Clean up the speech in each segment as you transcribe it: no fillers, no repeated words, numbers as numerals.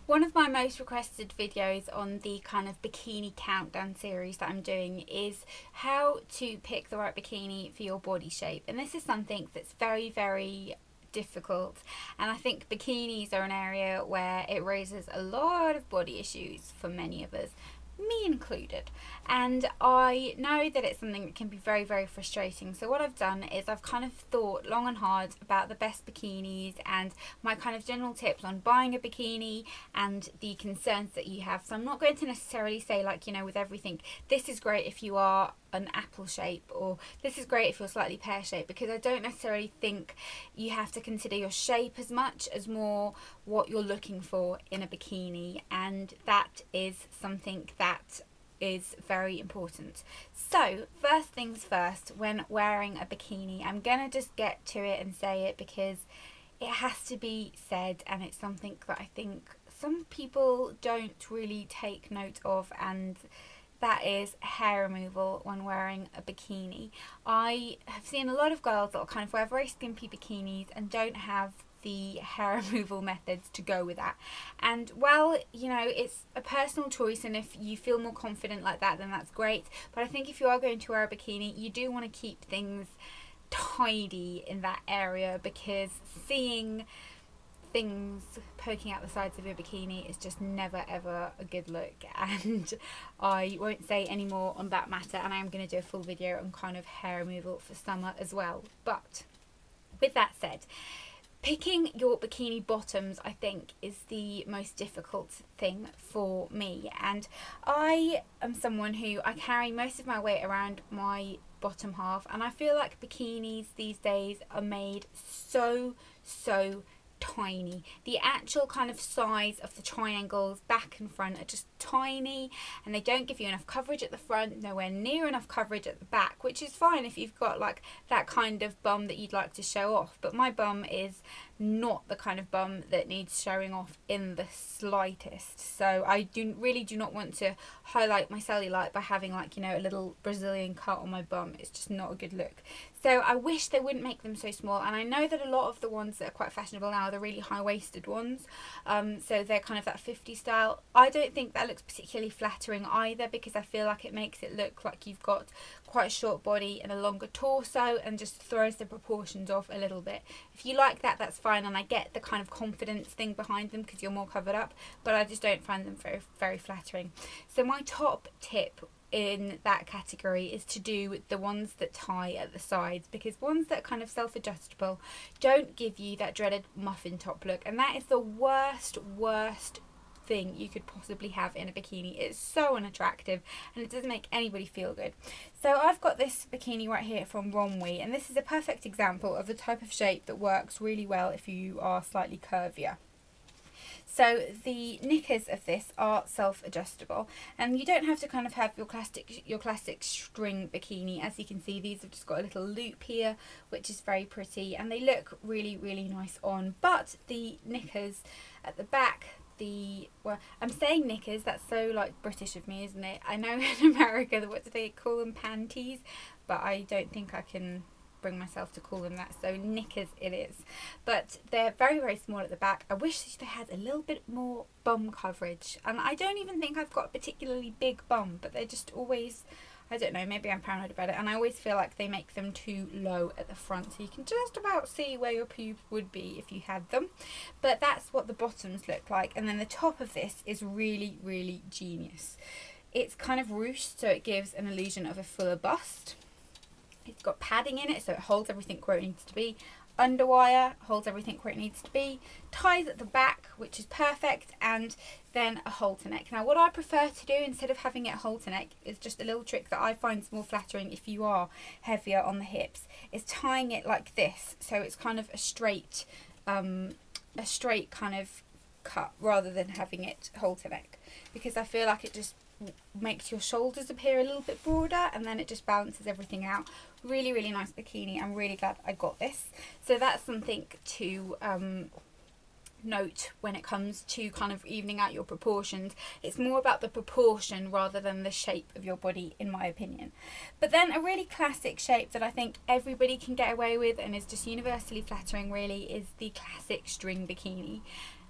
One of my most requested videos on the kind of bikini countdown series that I'm doing is how to pick the right bikini for your body shape. And this is something that's very, very difficult. And I think bikinis are an area where it raises a lot of body issues for many of us, me included, and I know that it's something that can be very, very frustrating. So what I've done is I've kind of thought long and hard about the best bikinis and my kind of general tips on buying a bikini and the concerns that you have. So I'm not going to necessarily say, like, you know, with everything, this is great if you are an apple shape, or this is great if you're slightly pear shaped, because I don't necessarily think you have to consider your shape as much as more what you're looking for in a bikini, and that is something that is very important. So first things first, when wearing a bikini, I'm gonna just get to it and say it because it has to be said, and it's something that I think some people don't really take note of, and that is hair removal when wearing a bikini. I have seen a lot of girls that will kind of wear very skimpy bikinis and don't have the hair removal methods to go with that. And well, you know, it's a personal choice, and if you feel more confident like that, then that's great. But I think if you are going to wear a bikini, you do want to keep things tidy in that area, because seeing things poking out the sides of your bikini is just never ever a good look. And I won't say any more on that matter, and I am going to do a full video on kind of hair removal for summer as well. But with that said, picking your bikini bottoms, I think, is the most difficult thing for me. And I am someone who, I carry most of my weight around my bottom half, and I feel like bikinis these days are made so tiny. The actual kind of size of the triangles back and front are just tiny, and they don't give you enough coverage at the front, nowhere near enough coverage at the back, which is fine if you've got like that kind of bum that you'd like to show off. But my bum is not the kind of bum that needs showing off in the slightest. So I really do not want to highlight my cellulite by having, like, you know, a little Brazilian cut on my bum. It's just not a good look. So I wish they wouldn't make them so small, and I know that a lot of the ones that are quite fashionable now are the really high-waisted ones, so they're kind of that 50 style. I don't think that looks particularly flattering either, because I feel like it makes it look like you've got quite a short body and a longer torso, and just throws the proportions off a little bit. If you like that, that's fine, and I get the kind of confidence thing behind them because you're more covered up, but I just don't find them very, very flattering. So my top tip in that category is to do the ones that tie at the sides, because ones that are kind of self-adjustable don't give you that dreaded muffin top look, and that is the worst thing you could possibly have in a bikini. It's so unattractive, and it doesn't make anybody feel good. So I've got this bikini right here from Romwe, and this is a perfect example of the type of shape that works really well if you are slightly curvier. So the knickers of this are self-adjustable, and you don't have to kind of have your classic string bikini. As you can see, these have just got a little loop here, which is very pretty, and they look really, really nice on. But the knickers at the back, well, I'm saying knickers, that's so like British of me, isn't it? I know in America, what do they call them, panties, but I don't think I can bring myself to call them that, so knickers it is. But they're very, very small at the back. I wish they had a little bit more bum coverage, and I don't even think I've got a particularly big bum, but they're just always, I don't know, maybe I'm paranoid about it, and I always feel like they make them too low at the front, so you can just about see where your pubes would be if you had them. But that's what the bottoms look like, and then the top of this is really, really genius. It's kind of ruched, so it gives an illusion of a fuller bust. It's got padding in it, so it holds everything where it needs to be. Underwire holds everything where it needs to be. Ties at the back, which is perfect, and then a halter neck. Now, what I prefer to do instead of having it halter neck is just a little trick that I find is more flattering if you are heavier on the hips, is tying it like this, so it's kind of a straight kind of cut rather than having it halter neck, because I feel like it just makes your shoulders appear a little bit broader, and then it just balances everything out. Really, really nice bikini. I'm really glad I got this. So that's something to note when it comes to kind of evening out your proportions. It's more about the proportion rather than the shape of your body, in my opinion. But then a really classic shape that I think everybody can get away with and is just universally flattering really is the classic string bikini.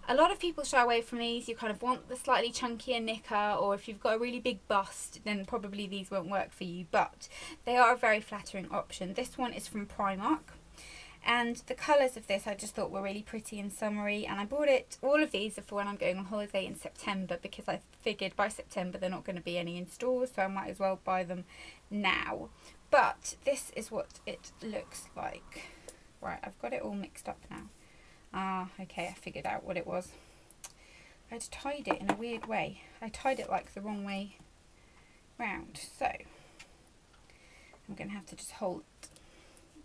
A lot of people shy away from these. You kind of want the slightly chunkier knicker, or if you've got a really big bust, then probably these won't work for you, but they are a very flattering option. This one is from Primark, and the colours of this I just thought were really pretty and summery, and I bought it, all of these are for when I'm going on holiday in September, because I figured by September they're not going to be any in stores, so I might as well buy them now. But this is what it looks like. Right, I've got it all mixed up now. Ah, okay, I figured out what it was. I'd tied it in a weird way. I tied it like the wrong way round, so I'm going to have to just hold it.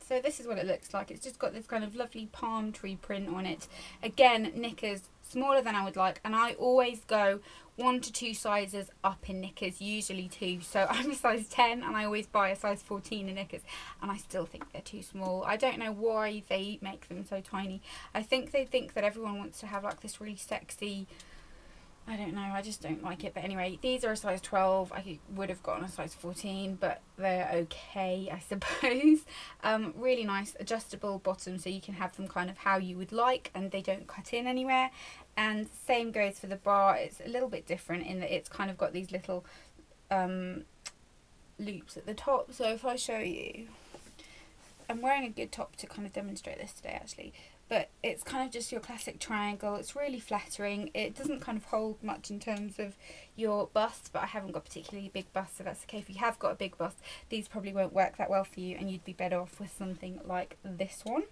So this is what it looks like. It's just got this kind of lovely palm tree print on it. Again, knickers smaller than I would like, and I always go 1 to 2 sizes up in knickers, usually 2. So I'm a size 10 and I always buy a size 14 in knickers, and I still think they're too small. I don't know why they make them so tiny. I think they think that everyone wants to have like this really sexy, I don't know, I just don't like it. But anyway, these are a size 12. I would have gotten a size 14, but they're okay, I suppose. Really nice adjustable bottom, so you can have them kind of how you would like, and they don't cut in anywhere. And same goes for the bra. It's a little bit different in that it's kind of got these little loops at the top. So if I show you, I'm wearing a good top to kind of demonstrate this today actually, but it's kind of just your classic triangle. It's really flattering. It doesn't kind of hold much in terms of your bust, but I haven't got particularly big bust, so that's okay. If you have got a big bust, these probably won't work that well for you, and you'd be better off with something like this one.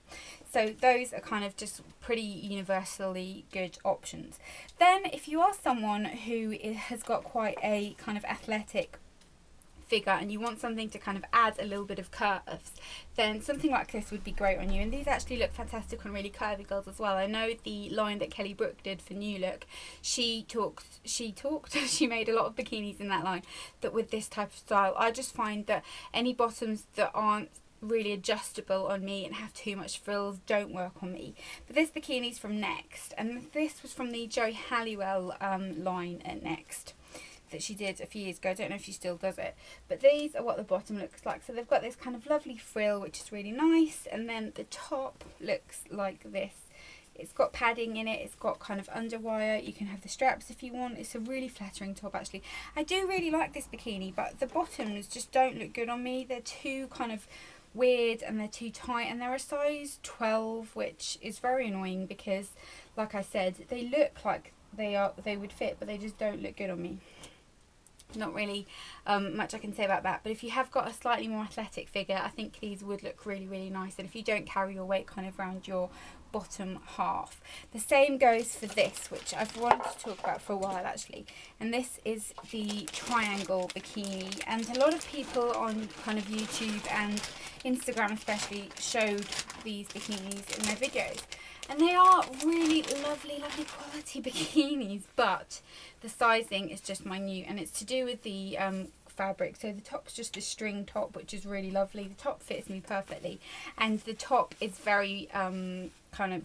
So those are kind of just pretty universally good options. Then if you are someone who has got quite a kind of athletic figure and you want something to kind of add a little bit of curves, then something like this would be great on you. And these actually look fantastic on really curvy girls as well. I know the line that Kelly Brook did for New Look, she made a lot of bikinis in that line that with this type of style. I just find that any bottoms that aren't really adjustable on me and have too much frills don't work on me. But this bikini's from Next, and this was from the Joe Halliwell line at Next that she did a few years ago. I don't know if she still does it, but these are what the bottom looks like. So they've got this kind of lovely frill, which is really nice, and then the top looks like this. It's got padding in it, it's got kind of underwire, you can have the straps if you want. It's a really flattering top actually. I do really like this bikini, but the bottoms just don't look good on me. They're too kind of weird and they're too tight, and they're a size 12, which is very annoying because like I said, they look like they would fit, but they just don't look good on me. Not really much I can say about that, but if you have got a slightly more athletic figure, I think these would look really, really nice, and if you don't carry your weight kind of around your bottom half. The same goes for this, which I've wanted to talk about for a while actually, and this is the triangle bikini, and a lot of people on kind of YouTube and Instagram especially showed these bikinis in their videos, and they are really lovely, lovely quality bikinis, but the sizing is just minute, and it's to do with the fabric. So the top's just a string top, which is really lovely. The top fits me perfectly, and the top is very kind of,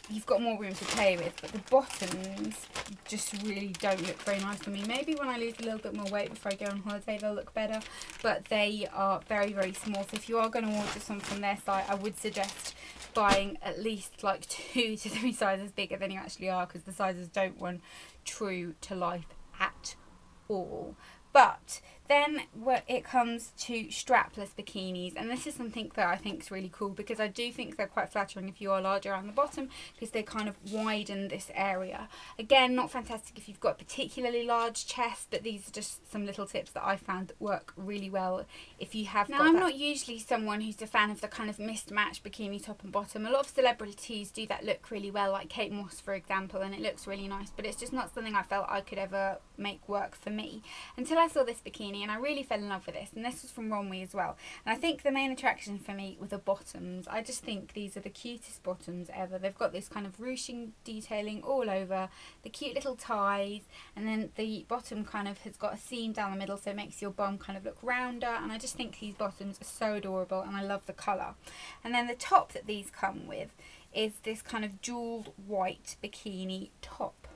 you've got more room to play with, but the bottoms just really don't look very nice on me. Maybe when I lose a little bit more weight before I go on holiday they'll look better, but they are very, very small. So if you are going to order some from their site, I would suggest buying at least like 2 to 3 sizes bigger than you actually are, because the sizes don't run true to life at all. But then it comes to strapless bikinis, and this is something that I think is really cool, because I do think they're quite flattering if you are larger around the bottom, because they kind of widen this area. Again, not fantastic if you've got a particularly large chest, but these are just some little tips that I found that work really well if you have got that. Now, I'm not usually someone who's a fan of the kind of mismatched bikini top and bottom. A lot of celebrities do that look really well, like Kate Moss for example, and it looks really nice, but it's just not something I felt I could ever make work for me until I saw this bikini, and I really fell in love with this. And this was from Romwe as well, and I think the main attraction for me were the bottoms. I just think these are the cutest bottoms ever. They've got this kind of ruching detailing all over, the cute little ties, and then the bottom kind of has got a seam down the middle, so it makes your bum kind of look rounder, and I just think these bottoms are so adorable, and I love the colour. And then the top that these come with is this kind of jewelled white bikini top,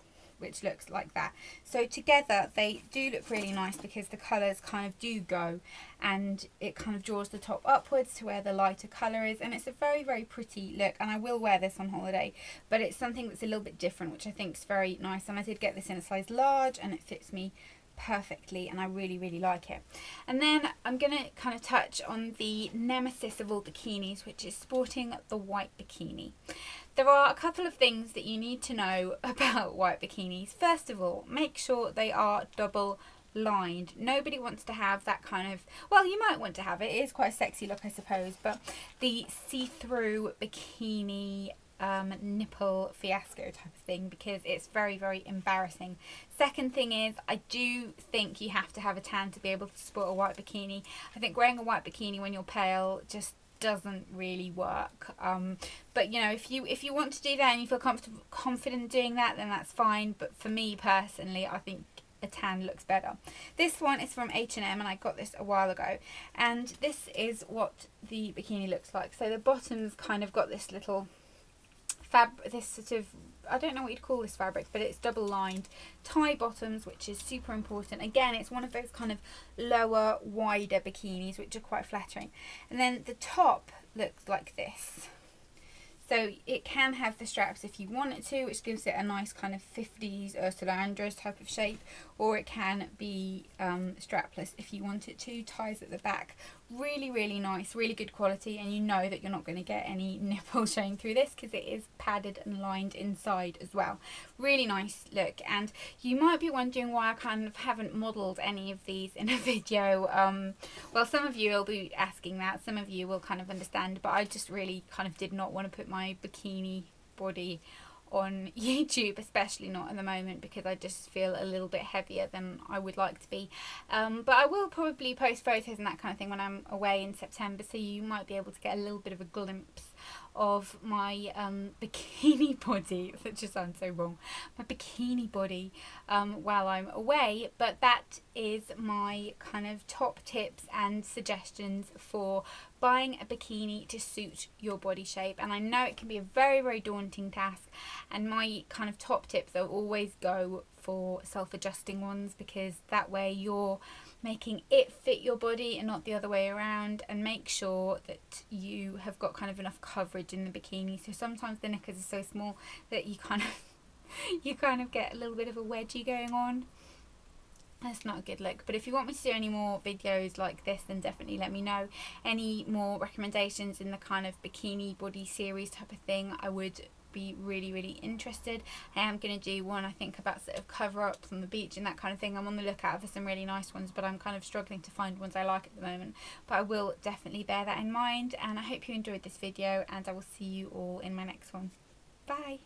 which looks like that. So together they do look really nice because the colours kind of do go, and it kind of draws the top upwards to where the lighter colour is, and it's a very, very pretty look. And I will wear this on holiday, but it's something that's a little bit different, which I think is very nice. And I did get this in a size large, and it fits me perfectly, and I really, really like it. And then I'm going to kind of touch on the nemesis of all bikinis, which is sporting the white bikini. There are a couple of things that you need to know about white bikinis. First of all, make sure they are double lined. Nobody wants to have that kind of, well, you might want to have it. It is quite a sexy look, I suppose, but the see-through bikini nipple fiasco type of thing, because it's very, very embarrassing. Second thing is, I do think you have to have a tan to be able to sport a white bikini. I think wearing a white bikini when you're pale just doesn't really work. But you know, if you want to do that and you feel confident doing that, then that's fine. But for me personally, I think a tan looks better. This one is from H&M, and I got this a while ago, and this is what the bikini looks like. So the bottom's kind of got this little this sort of, I don't know what you'd call this fabric, but it's double lined tie bottoms, which is super important. Again, it's one of those kind of lower, wider bikinis, which are quite flattering. And then the top looks like this. So it can have the straps if you want it to, which gives it a nice kind of 50s Ursula Andress type of shape, or it can be strapless if you want it to. Ties at the back, really, really nice, really good quality, and you know that you're not going to get any nipple showing through this because it is padded and lined inside as well. Really nice look. And you might be wondering why I kind of haven't modelled any of these in a video. Well, some of you will be asking that, some of you will kind of understand, but I just really kind of did not want to put my bikini body on YouTube, especially not at the moment, because I just feel a little bit heavier than I would like to be. But I will probably post photos and that kind of thing when I'm away in September, so you might be able to get a little bit of a glimpse of my bikini body. That just sounds so wrong. My bikini body while I'm away. But that is my kind of top tips and suggestions for buying a bikini to suit your body shape. And I know it can be a very, very daunting task, and my kind of top tips are always go for self-adjusting ones, because that way you're making it fit your body and not the other way around. And make sure that you have got kind of enough coverage in the bikini. So sometimes the knickers are so small that you kind of get a little bit of a wedgie going on. That's not a good look. But if you want me to do any more videos like this, then definitely let me know. Any more recommendations in the kind of bikini body series type of thing, I would be really, really interested. I am going to do one, I think, about sort of cover-ups on the beach and that kind of thing. I'm on the lookout for some really nice ones, but I'm kind of struggling to find ones I like at the moment. But I will definitely bear that in mind, and I hope you enjoyed this video, and I will see you all in my next one. Bye!